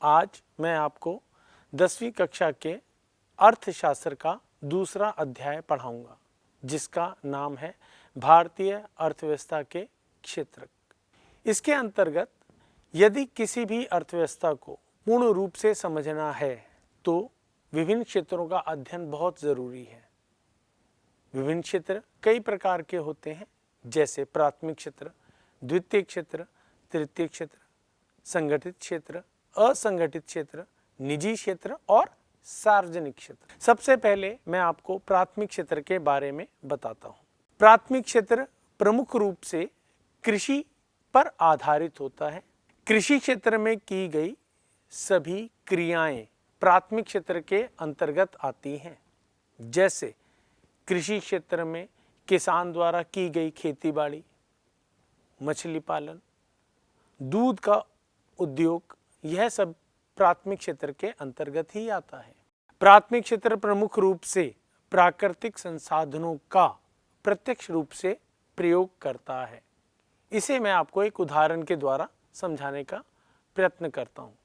आज मैं आपको 10वीं कक्षा के अर्थशास्त्र का दूसरा अध्याय पढ़ाऊंगा, जिसका नाम है भारतीय अर्थव्यवस्था के क्षेत्र। इसके अंतर्गत यदि किसी भी अर्थव्यवस्था को पूर्ण रूप से समझना है तो विभिन्न क्षेत्रों का अध्ययन बहुत ज़रूरी है। विभिन्न क्षेत्र कई प्रकार के होते हैं, जैसे प्राथमिक क्षेत्र, द्वितीय क्षेत्र, तृतीय क्षेत्र, संगठित क्षेत्र, असंगठित क्षेत्र, निजी क्षेत्र और सार्वजनिक क्षेत्र। सबसे पहले मैं आपको प्राथमिक क्षेत्र के बारे में बताता हूँ। प्राथमिक क्षेत्र प्रमुख रूप से कृषि पर आधारित होता है। कृषि क्षेत्र में की गई सभी क्रियाएं प्राथमिक क्षेत्र के अंतर्गत आती हैं, जैसे कृषि क्षेत्र में किसान द्वारा की गई खेतीबाड़ी, मछली पालन, दूध का उद्योग, यह सब प्राथमिक क्षेत्र के अंतर्गत ही आता है। प्राथमिक क्षेत्र प्रमुख रूप से प्राकृतिक संसाधनों का प्रत्यक्ष रूप से प्रयोग करता है। इसे मैं आपको एक उदाहरण के द्वारा समझाने का प्रयत्न करता हूँ।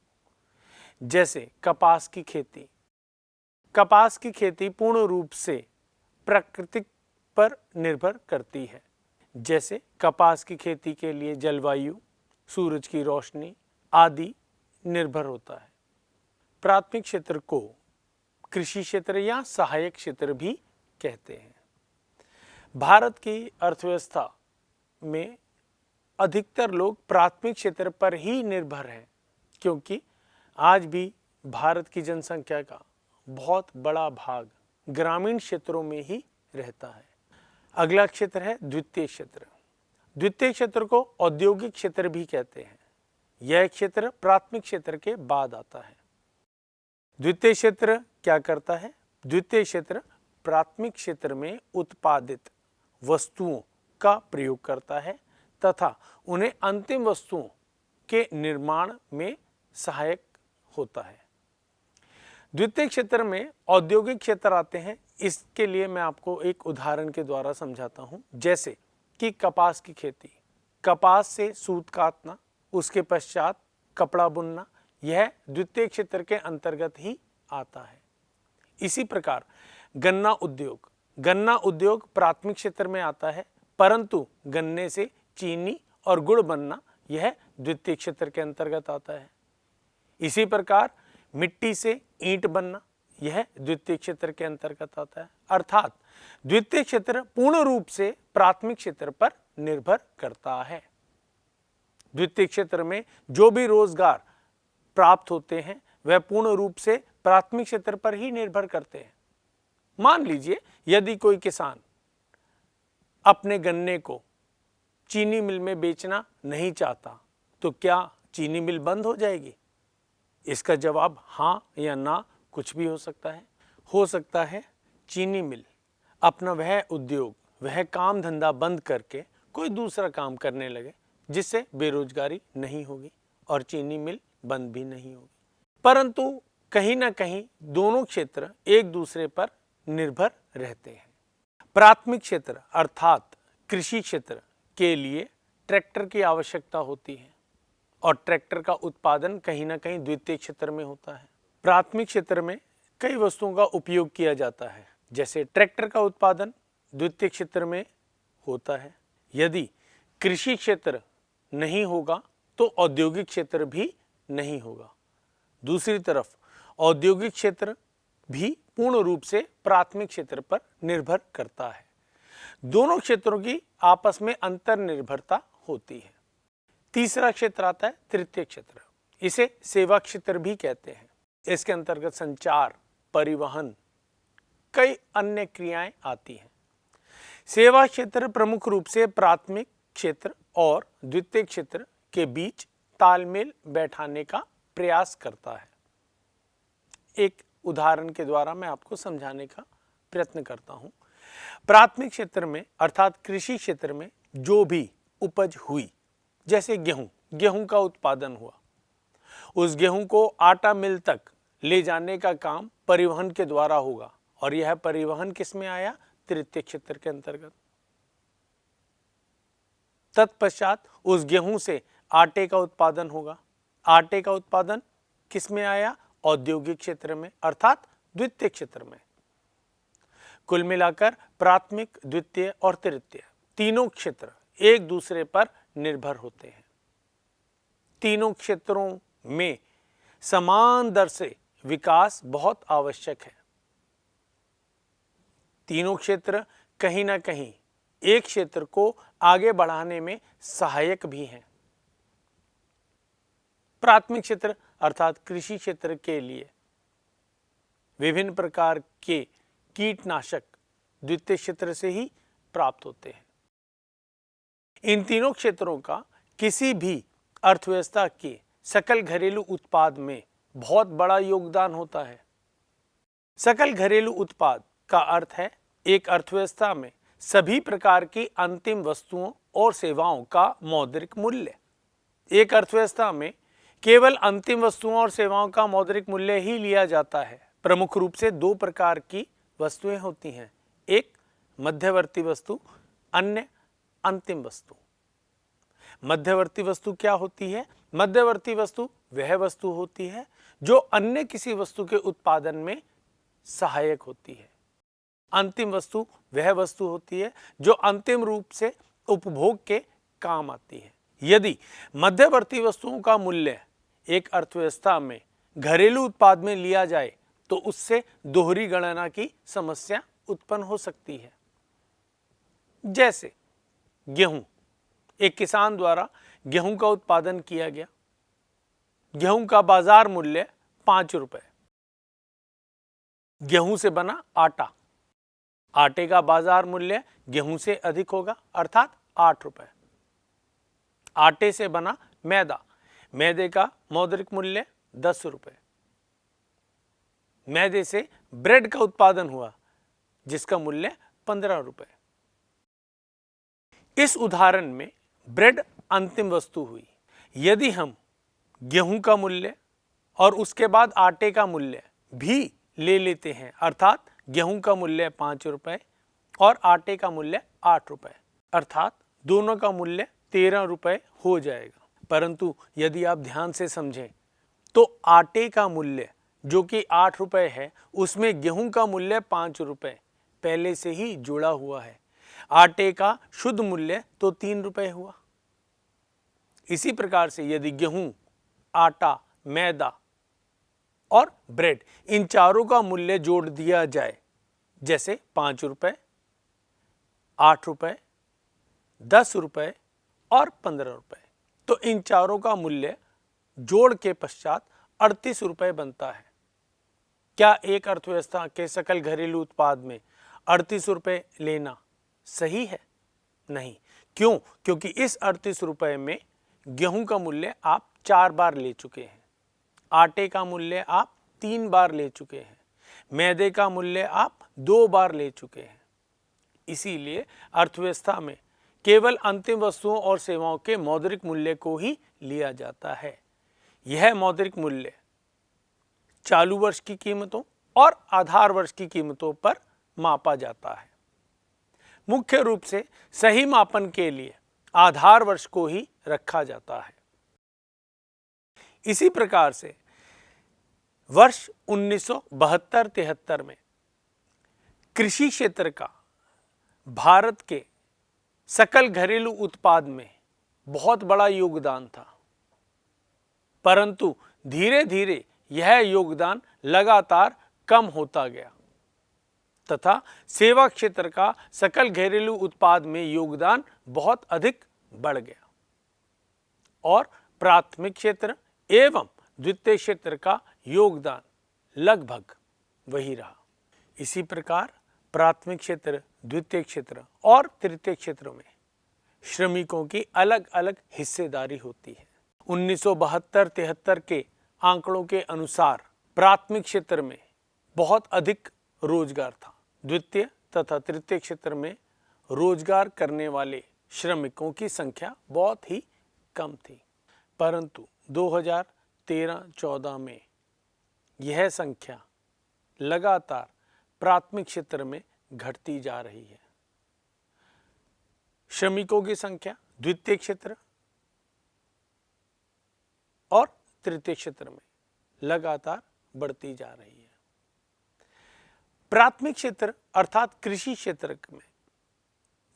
जैसे कपास की खेती। कपास की खेती पूर्ण रूप से प्रकृति पर निर्भर करती है। जैसे कपास की खेती के लिए जलवायु, सूरज की रोशनी आदि निर्भर होता है। प्राथमिक क्षेत्र को कृषि क्षेत्र या सहायक क्षेत्र भी कहते हैं। भारत की अर्थव्यवस्था में अधिकतर लोग प्राथमिक क्षेत्र पर ही निर्भर हैं, क्योंकि आज भी भारत की जनसंख्या का बहुत बड़ा भाग ग्रामीण क्षेत्रों में ही रहता है। अगला क्षेत्र है द्वितीय क्षेत्र। द्वितीय क्षेत्र को औद्योगिक क्षेत्र भी कहते हैं। यह क्षेत्र प्राथमिक क्षेत्र के बाद आता है। द्वितीय क्षेत्र क्या करता है? द्वितीय क्षेत्र प्राथमिक क्षेत्र में उत्पादित वस्तुओं का प्रयोग करता है तथा उन्हें अंतिम वस्तुओं के निर्माण में सहायक होता है। द्वितीय क्षेत्र में औद्योगिक क्षेत्र आते हैं। इसके लिए मैं आपको एक उदाहरण के द्वारा समझाता हूं, जैसे कि कपास की खेती। कपास से सूत काटना, उसके पश्चात कपड़ा बुनना, यह द्वितीय क्षेत्र के अंतर्गत ही आता है। इसी प्रकार गन्ना उद्योग। गन्ना उद्योग प्राथमिक क्षेत्र में आता है, परंतु गन्ने से चीनी और गुड़ बनना यह द्वितीय क्षेत्र के अंतर्गत आता है। इसी प्रकार मिट्टी से ईंट बनना, यह द्वितीय क्षेत्र के अंतर्गत आता है। अर्थात द्वितीय क्षेत्र पूर्ण रूप से प्राथमिक क्षेत्र पर निर्भर करता है। द्वितीय क्षेत्र में जो भी रोजगार प्राप्त होते हैं वह पूर्ण रूप से प्राथमिक क्षेत्र पर ही निर्भर करते हैं। मान लीजिए यदि कोई किसान अपने गन्ने को चीनी मिल में बेचना नहीं चाहता, तो क्या चीनी मिल बंद हो जाएगी? इसका जवाब हाँ या ना कुछ भी हो सकता है। हो सकता है चीनी मिल अपना वह उद्योग, वह काम धंधा बंद करके कोई दूसरा काम करने लगे, जिससे बेरोजगारी नहीं होगी और चीनी मिल बंद भी नहीं होगी। परंतु कहीं ना कहीं दोनों क्षेत्र एक दूसरे पर निर्भर रहते हैं। प्राथमिक क्षेत्र अर्थात कृषि क्षेत्र के लिए ट्रैक्टर की आवश्यकता होती है और ट्रैक्टर का उत्पादन कहीं ना कहीं द्वितीय क्षेत्र में होता है। प्राथमिक क्षेत्र में कई वस्तुओं का उपयोग किया जाता है, जैसे ट्रैक्टर का उत्पादन द्वितीय क्षेत्र में होता है। यदि कृषि क्षेत्र नहीं होगा तो औद्योगिक क्षेत्र भी नहीं होगा। दूसरी तरफ औद्योगिक क्षेत्र भी पूर्ण रूप से प्राथमिक क्षेत्र पर निर्भर करता है। दोनों क्षेत्रों की आपस में अंतर्निर्भरता होती है। तीसरा क्षेत्र आता है तृतीय क्षेत्र। इसे सेवा क्षेत्र भी कहते हैं। इसके अंतर्गत संचार, परिवहन, कई अन्य क्रियाएं आती हैं। सेवा क्षेत्र प्रमुख रूप से प्राथमिक क्षेत्र और द्वितीय क्षेत्र के बीच तालमेल बैठाने का प्रयास करता है। एक उदाहरण के द्वारा मैं आपको समझाने का प्रयत्न करता हूं। प्राथमिक क्षेत्र में अर्थात कृषि क्षेत्र में जो भी उपज हुई, जैसे गेहूं का उत्पादन हुआ, उस गेहूं को आटा मिल तक ले जाने का काम परिवहन के द्वारा होगा और यह परिवहन किस में आया? तृतीय क्षेत्र के अंतर्गत। तत्पश्चात उस गेहूं से आटे का उत्पादन होगा। आटे का उत्पादन किस में आया? औद्योगिक क्षेत्र में, अर्थात द्वितीय क्षेत्र में। कुल मिलाकर प्राथमिक, द्वितीय और तृतीय तीनों क्षेत्र एक दूसरे पर निर्भर होते हैं। तीनों क्षेत्रों में समान दर से विकास बहुत आवश्यक है। तीनों क्षेत्र कहीं ना कहीं एक क्षेत्र को आगे बढ़ाने में सहायक भी हैं। प्राथमिक क्षेत्र अर्थात कृषि क्षेत्र के लिए विभिन्न प्रकार के कीटनाशक द्वितीय क्षेत्र से ही प्राप्त होते हैं। इन तीनों क्षेत्रों का किसी भी अर्थव्यवस्था के सकल घरेलू उत्पाद में बहुत बड़ा योगदान होता है। सकल घरेलू उत्पाद का अर्थ है एक अर्थव्यवस्था में सभी प्रकार की अंतिम वस्तुओं और सेवाओं का मौद्रिक मूल्य। एक अर्थव्यवस्था में केवल अंतिम वस्तुओं और सेवाओं का मौद्रिक मूल्य ही लिया जाता है। प्रमुख रूप से दो प्रकार की वस्तुएं होती हैं, एक मध्यवर्ती वस्तु, अन्य अंतिम वस्तु। मध्यवर्ती वस्तु क्या होती है? मध्यवर्ती वस्तु वह वस्तु होती है जो अन्य किसी वस्तु के उत्पादन में सहायक होती है। अंतिम वस्तु वह वस्तु होती है जो अंतिम रूप से उपभोग के काम आती है। यदि मध्यवर्ती वस्तुओं का मूल्य एक अर्थव्यवस्था में घरेलू उत्पाद में लिया जाए तो उससे दोहरी गणना की समस्या उत्पन्न हो सकती है। जैसे गेहूं, एक किसान द्वारा गेहूं का उत्पादन किया गया, गेहूं का बाजार मूल्य 5 रुपए। गेहूं से बना आटा, आटे का बाजार मूल्य गेहूं से अधिक होगा अर्थात 8 रुपए। आटे से बना मैदा, मैदे का मौद्रिक मूल्य 10 रुपए। मैदे से ब्रेड का उत्पादन हुआ जिसका मूल्य 15 रुपए। इस उदाहरण में ब्रेड अंतिम वस्तु हुई। यदि हम गेहूं का मूल्य और उसके बाद आटे का मूल्य भी ले लेते हैं अर्थात गेहूं का मूल्य 5 रुपए और आटे का मूल्य 8 रुपए, अर्थात दोनों का मूल्य 13 रुपए हो जाएगा। परंतु यदि आप ध्यान से समझें तो आटे का मूल्य जो कि 8 रुपए है उसमें गेहूं का मूल्य 5 रुपए पहले से ही जुड़ा हुआ है। आटे का शुद्ध मूल्य तो 3 रुपए हुआ। इसी प्रकार से यदि गेहूं, आटा, मैदा और ब्रेड इन चारों का मूल्य जोड़ दिया जाए, जैसे 5 रुपए, 8 रुपए, 10 रुपए और 15 रुपए, तो इन चारों का मूल्य जोड़ के पश्चात 38 रुपए बनता है। क्या एक अर्थव्यवस्था के सकल घरेलू उत्पाद में 38 रुपए लेना सही है? नहीं। क्यों? क्योंकि इस 38 रुपए में गेहूं का मूल्य आप 4 बार ले चुके हैं, आटे का मूल्य आप 3 बार ले चुके हैं, मैदे का मूल्य आप 2 बार ले चुके हैं। इसीलिए अर्थव्यवस्था में केवल अंतिम वस्तुओं और सेवाओं के मौद्रिक मूल्य को ही लिया जाता है। यह मौद्रिक मूल्य चालू वर्ष की कीमतों और आधार वर्ष की कीमतों पर मापा जाता है। मुख्य रूप से सही मापन के लिए आधार वर्ष को ही रखा जाता है। इसी प्रकार से वर्ष 1972-73 में कृषि क्षेत्र का भारत के सकल घरेलू उत्पाद में बहुत बड़ा योगदान था, परंतु धीरे धीरे यह योगदान लगातार कम होता गया तथा सेवा क्षेत्र का सकल घरेलू उत्पाद में योगदान बहुत अधिक बढ़ गया और प्राथमिक क्षेत्र एवं द्वितीय क्षेत्र का योगदान लगभग वही रहा। इसी प्रकार प्राथमिक क्षेत्र, द्वितीय क्षेत्र और तृतीय क्षेत्रों में श्रमिकों की अलग अलग हिस्सेदारी होती है। 1972-73 के आंकड़ों के अनुसार प्राथमिक क्षेत्र में बहुत अधिक रोजगार था, द्वितीय तथा तृतीय क्षेत्र में रोजगार करने वाले श्रमिकों की संख्या बहुत ही कम थी। परंतु 2013-14 में यह संख्या लगातार प्राथमिक क्षेत्र में घटती जा रही है। श्रमिकों की संख्या द्वितीय क्षेत्र और तृतीय क्षेत्र में लगातार बढ़ती जा रही है। प्राथमिक क्षेत्र अर्थात कृषि क्षेत्र में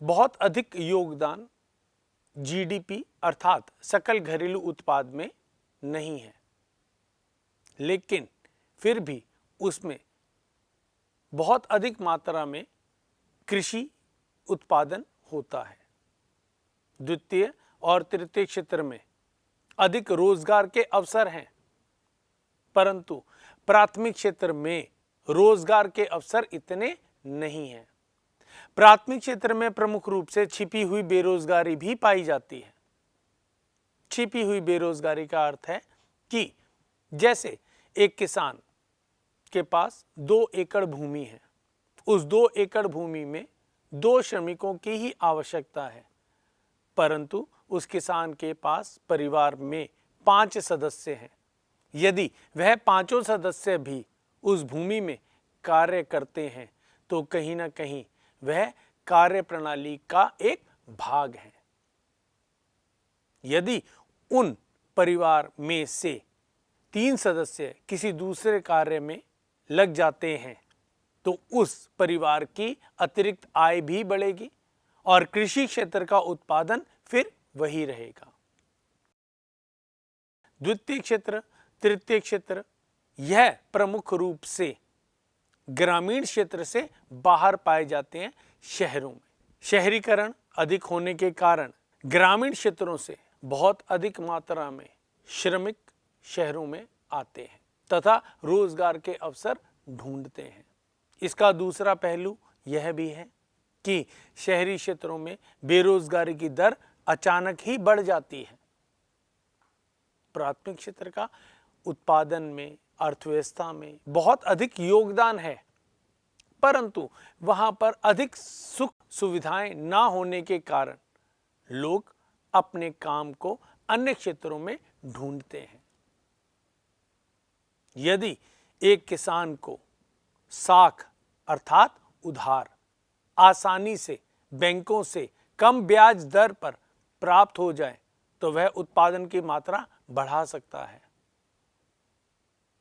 बहुत अधिक योगदान जीडीपी अर्थात सकल घरेलू उत्पाद में नहीं है, लेकिन फिर भी उसमें बहुत अधिक मात्रा में कृषि उत्पादन होता है। द्वितीय और तृतीय क्षेत्र में अधिक रोजगार के अवसर हैं, परंतु प्राथमिक क्षेत्र में रोजगार के अवसर इतने नहीं हैं। प्राथमिक क्षेत्र में प्रमुख रूप से छिपी हुई बेरोजगारी भी पाई जाती है। छिपी हुई बेरोजगारी का अर्थ है कि जैसे एक किसान के पास 2 एकड़ भूमि है, उस 2 एकड़ भूमि में 2 श्रमिकों की ही आवश्यकता है, परंतु उस किसान के पास परिवार में 5 सदस्य हैं। यदि वह 5 सदस्य भी उस भूमि में कार्य करते हैं तो कहीं ना कहीं वह कार्य प्रणाली का एक भाग है। यदि उन परिवार में से 3 सदस्य किसी दूसरे कार्य में लग जाते हैं तो उस परिवार की अतिरिक्त आय भी बढ़ेगी और कृषि क्षेत्र का उत्पादन फिर वही रहेगा। द्वितीय क्षेत्र, तृतीय क्षेत्र यह प्रमुख रूप से ग्रामीण क्षेत्र से बाहर पाए जाते हैं शहरों में। शहरीकरण अधिक होने के कारण ग्रामीण क्षेत्रों से बहुत अधिक मात्रा में श्रमिक शहरों में आते हैं तथा रोजगार के अवसर ढूंढते हैं। इसका दूसरा पहलू यह भी है कि शहरी क्षेत्रों में बेरोजगारी की दर अचानक ही बढ़ जाती है। प्राथमिक क्षेत्र का उत्पादन में, अर्थव्यवस्था में बहुत अधिक योगदान है, परंतु वहां पर अधिक सुख सुविधाएं ना होने के कारण लोग अपने काम को अन्य क्षेत्रों में ढूंढते हैं। यदि एक किसान को साख अर्थात उधार आसानी से बैंकों से कम ब्याज दर पर प्राप्त हो जाए तो वह उत्पादन की मात्रा बढ़ा सकता है।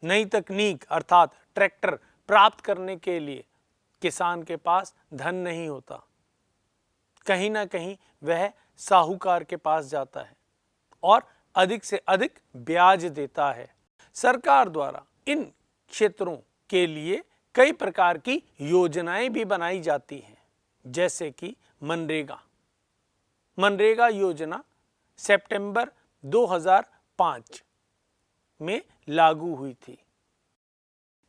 नई तकनीक अर्थात ट्रैक्टर प्राप्त करने के लिए किसान के पास धन नहीं होता, कहीं ना कहीं वह साहूकार के पास जाता है और अधिक से अधिक ब्याज देता है। सरकार द्वारा इन क्षेत्रों के लिए कई प्रकार की योजनाएं भी बनाई जाती हैं, जैसे कि मनरेगा योजना सितंबर 2005 में लागू हुई थी।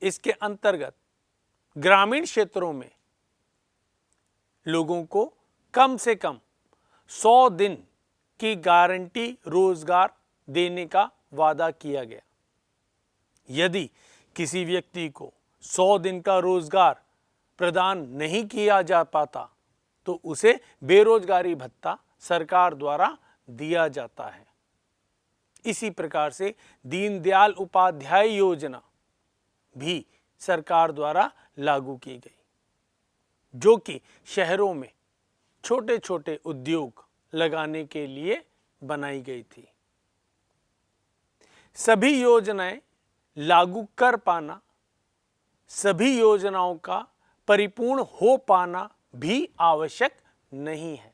इसके अंतर्गत ग्रामीण क्षेत्रों में लोगों को कम से कम 100 दिन की गारंटी रोजगार देने का वादा किया गया। यदि किसी व्यक्ति को 100 दिन का रोजगार प्रदान नहीं किया जा पाता तो उसे बेरोजगारी भत्ता सरकार द्वारा दिया जाता है। इसी प्रकार से दीनदयाल उपाध्याय योजना भी सरकार द्वारा लागू की गई, जो कि शहरों में छोटे छोटे उद्योग लगाने के लिए बनाई गई थी। सभी योजनाएं लागू कर पाना, सभी योजनाओं का परिपूर्ण हो पाना भी आवश्यक नहीं है।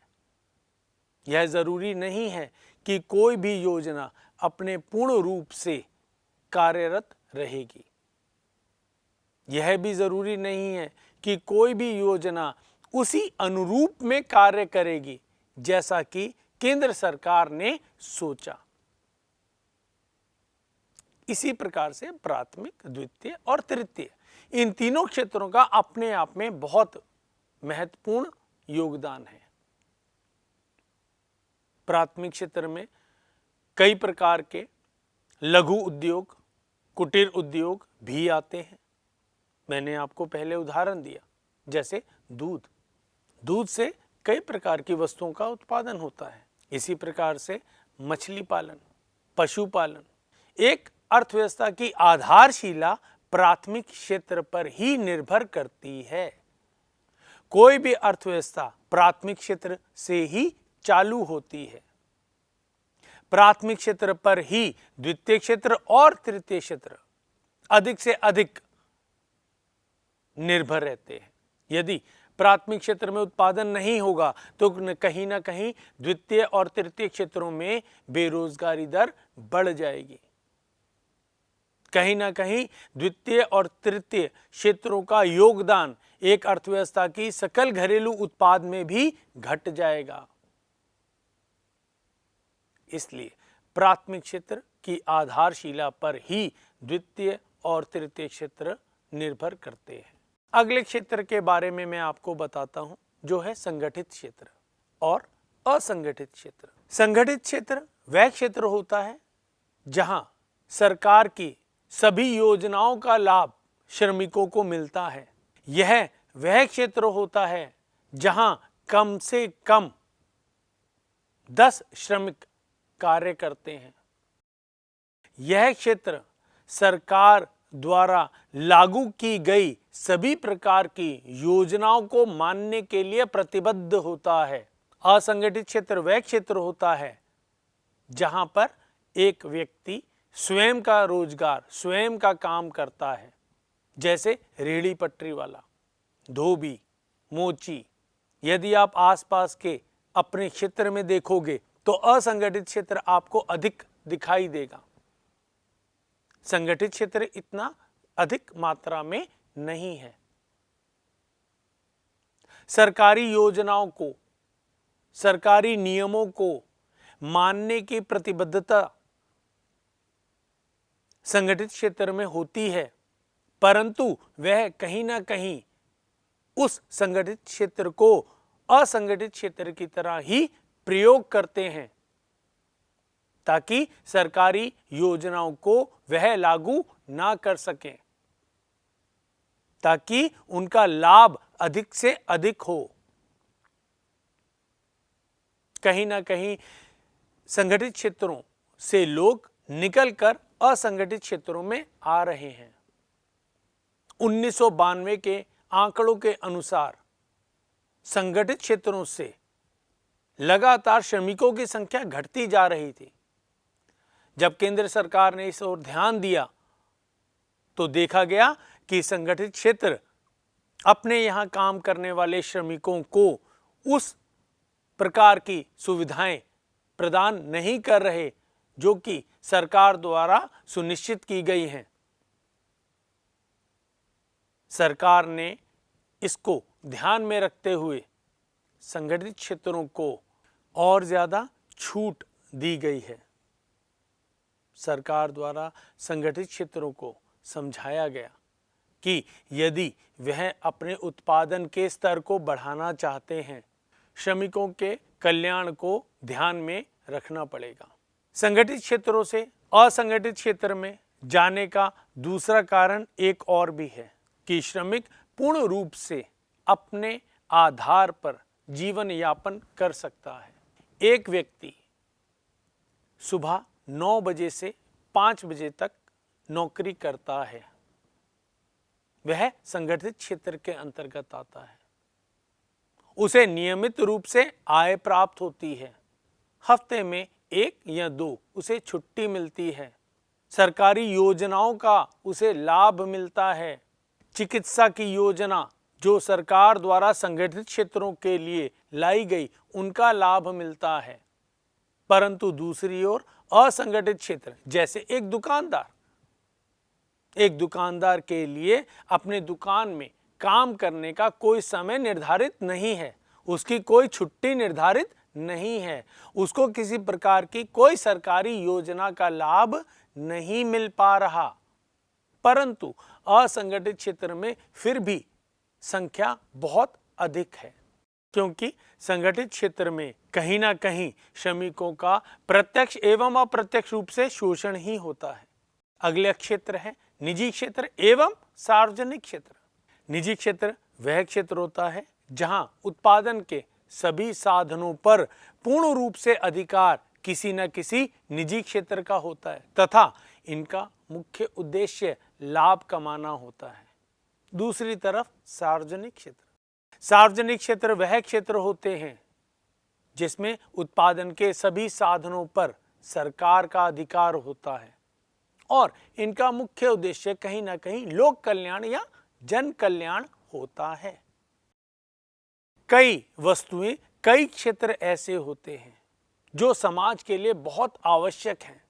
यह जरूरी नहीं है कि कोई भी योजना अपने पूर्ण रूप से कार्यरत रहेगी। यह भी जरूरी नहीं है कि कोई भी योजना उसी अनुरूप में कार्य करेगी जैसा कि केंद्र सरकार ने सोचा। इसी प्रकार से प्राथमिक, द्वितीय और तृतीय इन तीनों क्षेत्रों का अपने आप में बहुत महत्वपूर्ण योगदान है। प्राथमिक क्षेत्र में कई प्रकार के लघु उद्योग, कुटीर उद्योग भी आते हैं। मैंने आपको पहले उदाहरण दिया, जैसे दूध से कई प्रकार की वस्तुओं का उत्पादन होता है। इसी प्रकार से मछली पालन, पशुपालन, एक अर्थव्यवस्था की आधारशिला प्राथमिक क्षेत्र पर ही निर्भर करती है। कोई भी अर्थव्यवस्था प्राथमिक क्षेत्र से ही चालू होती है। प्राथमिक क्षेत्र पर ही द्वितीय क्षेत्र और तृतीय क्षेत्र अधिक से अधिक निर्भर रहते हैं। यदि प्राथमिक क्षेत्र में उत्पादन नहीं होगा तो कहीं ना कहीं द्वितीय और तृतीय क्षेत्रों में बेरोजगारी दर बढ़ जाएगी। कहीं ना कहीं द्वितीय और तृतीय क्षेत्रों का योगदान एक अर्थव्यवस्था की सकल घरेलू उत्पाद में भी घट जाएगा। इसलिए प्राथमिक क्षेत्र की आधारशिला पर ही द्वितीय और तृतीय क्षेत्र निर्भर करते हैं। अगले क्षेत्र के बारे में मैं आपको बताता हूं, जो है संगठित क्षेत्र और असंगठित क्षेत्र। संगठित क्षेत्र वह क्षेत्र होता है जहां सरकार की सभी योजनाओं का लाभ श्रमिकों को मिलता है। यह वह क्षेत्र होता है जहां कम से कम 10 श्रमिक कार्य करते हैं। यह क्षेत्र सरकार द्वारा लागू की गई सभी प्रकार की योजनाओं को मानने के लिए प्रतिबद्ध होता है। असंगठित क्षेत्र वह क्षेत्र होता है जहां पर एक व्यक्ति स्वयं का रोजगार, स्वयं का काम करता है, जैसे रेहड़ी पटरी वाला, धोबी, मोची। यदि आप आसपास के अपने क्षेत्र में देखोगे तो असंगठित क्षेत्र आपको अधिक दिखाई देगा। संगठित क्षेत्र इतना अधिक मात्रा में नहीं है। सरकारी योजनाओं को, सरकारी नियमों को मानने की प्रतिबद्धता संगठित क्षेत्र में होती है, परंतु वह कहीं ना कहीं उस संगठित क्षेत्र को असंगठित क्षेत्र की तरह ही प्रयोग करते हैं ताकि सरकारी योजनाओं को वह लागू ना कर सकें, ताकि उनका लाभ अधिक से अधिक हो। कहीं ना कहीं संगठित क्षेत्रों से लोग निकलकर असंगठित क्षेत्रों में आ रहे हैं। 1992 के आंकड़ों के अनुसार संगठित क्षेत्रों से लगातार श्रमिकों की संख्या घटती जा रही थी। जब केंद्र सरकार ने इस ओर ध्यान दिया तो देखा गया कि संगठित क्षेत्र अपने यहां काम करने वाले श्रमिकों को उस प्रकार की सुविधाएं प्रदान नहीं कर रहे जो कि सरकार द्वारा सुनिश्चित की गई हैं। सरकार ने इसको ध्यान में रखते हुए संगठित क्षेत्रों को और ज्यादा छूट दी गई है। सरकार द्वारा संगठित क्षेत्रों को समझाया गया कि यदि वह अपने उत्पादन के स्तर को बढ़ाना चाहते हैं, श्रमिकों के कल्याण को ध्यान में रखना पड़ेगा। संगठित क्षेत्रों से असंगठित क्षेत्र में जाने का दूसरा कारण एक और भी है कि श्रमिक पूर्ण रूप से अपने आधार पर जीवन यापन कर सकता है। एक व्यक्ति सुबह 9 बजे से 5 बजे तक नौकरी करता है, वह संगठित क्षेत्र के अंतर्गत आता है। उसे नियमित रूप से आय प्राप्त होती है। हफ्ते में 1 या 2 उसे छुट्टी मिलती है। सरकारी योजनाओं का उसे लाभ मिलता है। चिकित्सा की योजना जो सरकार द्वारा संगठित क्षेत्रों के लिए लाई गई, उनका लाभ मिलता है। परंतु दूसरी ओर असंगठित क्षेत्र, जैसे एक दुकानदार के लिए अपने दुकान में काम करने का कोई समय निर्धारित नहीं है, उसकी कोई छुट्टी निर्धारित नहीं है, उसको किसी प्रकार की कोई सरकारी योजना का लाभ नहीं मिल पा रहा। परंतु असंगठित क्षेत्र में फिर भी संख्या बहुत अधिक है, क्योंकि संगठित क्षेत्र में कहीं ना कहीं श्रमिकों का प्रत्यक्ष एवं अप्रत्यक्ष रूप से शोषण ही होता है। अगला क्षेत्र है निजी क्षेत्र एवं सार्वजनिक क्षेत्र। निजी क्षेत्र वह क्षेत्र होता है जहां उत्पादन के सभी साधनों पर पूर्ण रूप से अधिकार किसी न किसी निजी क्षेत्र का होता है तथा इनका मुख्य उद्देश्य लाभ कमाना होता है। दूसरी तरफ सार्वजनिक क्षेत्र। सार्वजनिक क्षेत्र वह क्षेत्र होते हैं जिसमें उत्पादन के सभी साधनों पर सरकार का अधिकार होता है और इनका मुख्य उद्देश्य कहीं ना कहीं लोक कल्याण या जन कल्याण होता है। कई वस्तुएं, कई क्षेत्र ऐसे होते हैं जो समाज के लिए बहुत आवश्यक हैं,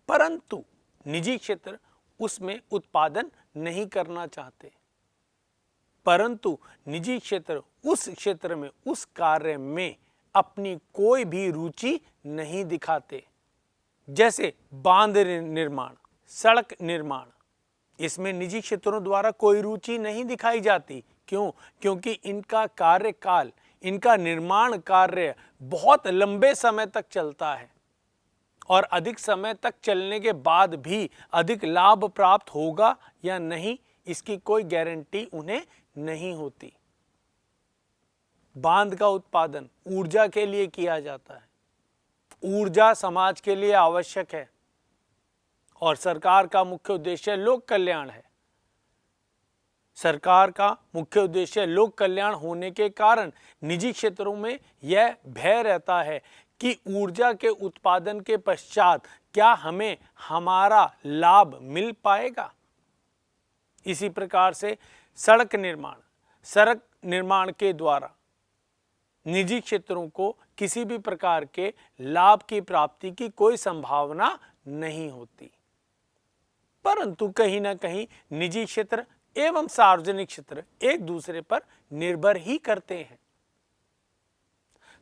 परंतु निजी क्षेत्र उसमें उत्पादन नहीं करना चाहते, परंतु निजी क्षेत्र उस क्षेत्र में, उस कार्य में अपनी कोई भी रुचि नहीं दिखाते। जैसे बांध निर्माण, सड़क निर्माण, इसमें निजी क्षेत्रों द्वारा कोई रुचि नहीं दिखाई जाती। क्यों? क्योंकि इनका कार्यकाल, इनका निर्माण कार्य बहुत लंबे समय तक चलता है और अधिक समय तक चलने के बाद भी अधिक लाभ प्राप्त होगा या नहीं, इसकी कोई गारंटी उन्हें नहीं होती। बांध का उत्पादन ऊर्जा के लिए किया जाता है। ऊर्जा समाज के लिए आवश्यक है और सरकार का मुख्य उद्देश्य लोक कल्याण है। सरकार का मुख्य उद्देश्य लोक कल्याण होने के कारण निजी क्षेत्रों में यह भय रहता है कि ऊर्जा के उत्पादन के पश्चात क्या हमें हमारा लाभ मिल पाएगा। इसी प्रकार से सड़क निर्माण के द्वारा निजी क्षेत्रों को किसी भी प्रकार के लाभ की प्राप्ति की कोई संभावना नहीं होती, परंतु कहीं ना कहीं निजी क्षेत्र एवं सार्वजनिक क्षेत्र एक दूसरे पर निर्भर ही करते हैं।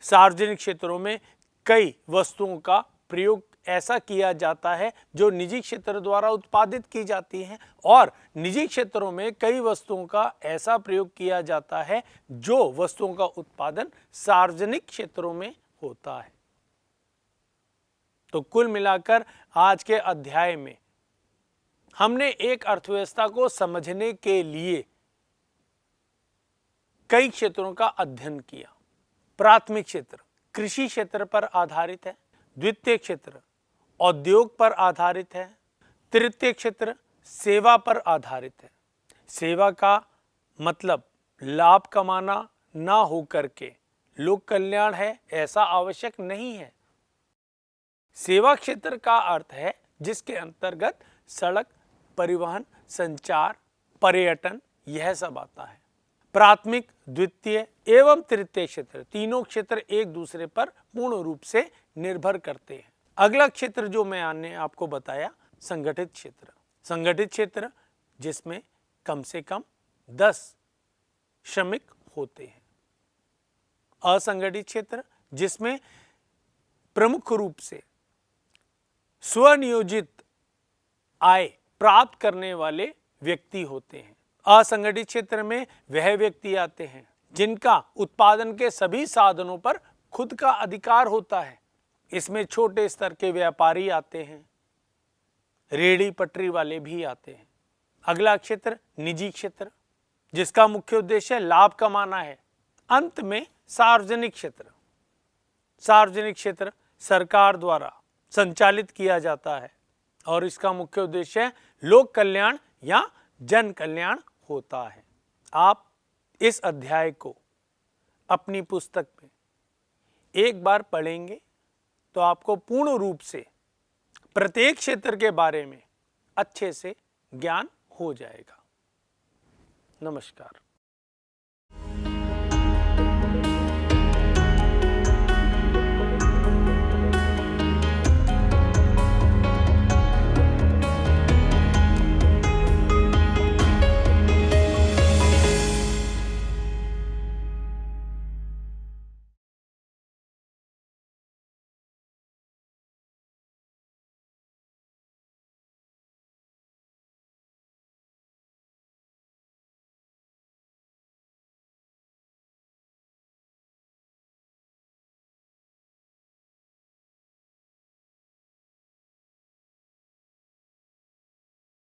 सार्वजनिक क्षेत्रों में कई वस्तुओं का प्रयोग ऐसा किया जाता है जो निजी क्षेत्र द्वारा उत्पादित की जाती हैं, और निजी क्षेत्रों में कई वस्तुओं का ऐसा प्रयोग किया जाता है जो वस्तुओं का उत्पादन सार्वजनिक क्षेत्रों में होता है। तो कुल मिलाकर आज के अध्याय में हमने एक अर्थव्यवस्था को समझने के लिए कई क्षेत्रों का अध्ययन किया। प्राथमिक क्षेत्र कृषि क्षेत्र पर आधारित है, द्वितीय क्षेत्र औद्योग पर आधारित है, तृतीय क्षेत्र सेवा पर आधारित है। सेवा का मतलब लाभ कमाना ना हो करके लोक कल्याण है, ऐसा आवश्यक नहीं है। सेवा क्षेत्र का अर्थ है जिसके अंतर्गत सड़क, परिवहन, संचार, पर्यटन, यह सब आता है। प्राथमिक, द्वितीय एवं तृतीय क्षेत्र, तीनों क्षेत्र एक दूसरे पर पूर्ण रूप से निर्भर करते हैं। अगला क्षेत्र जो मैंने आपको बताया, संगठित क्षेत्र। संगठित क्षेत्र जिसमें कम से कम 10 श्रमिक होते हैं। असंगठित क्षेत्र जिसमें प्रमुख रूप से स्वनियोजित आय प्राप्त करने वाले व्यक्ति होते हैं। असंगठित क्षेत्र में वह व्यक्ति आते हैं जिनका उत्पादन के सभी साधनों पर खुद का अधिकार होता है। इसमें छोटे स्तर के व्यापारी आते हैं, रेहड़ी पटरी वाले भी आते हैं। अगला क्षेत्र निजी क्षेत्र, जिसका मुख्य उद्देश्य लाभ कमाना है। अंत में सार्वजनिक क्षेत्र। सार्वजनिक क्षेत्र सरकार द्वारा संचालित किया जाता है और इसका मुख्य उद्देश्य लोक कल्याण या जन कल्याण होता है। आप इस अध्याय को अपनी पुस्तक में एक बार पढ़ेंगे तो आपको पूर्ण रूप से प्रत्येक क्षेत्र के बारे में अच्छे से ज्ञान हो जाएगा। नमस्कार।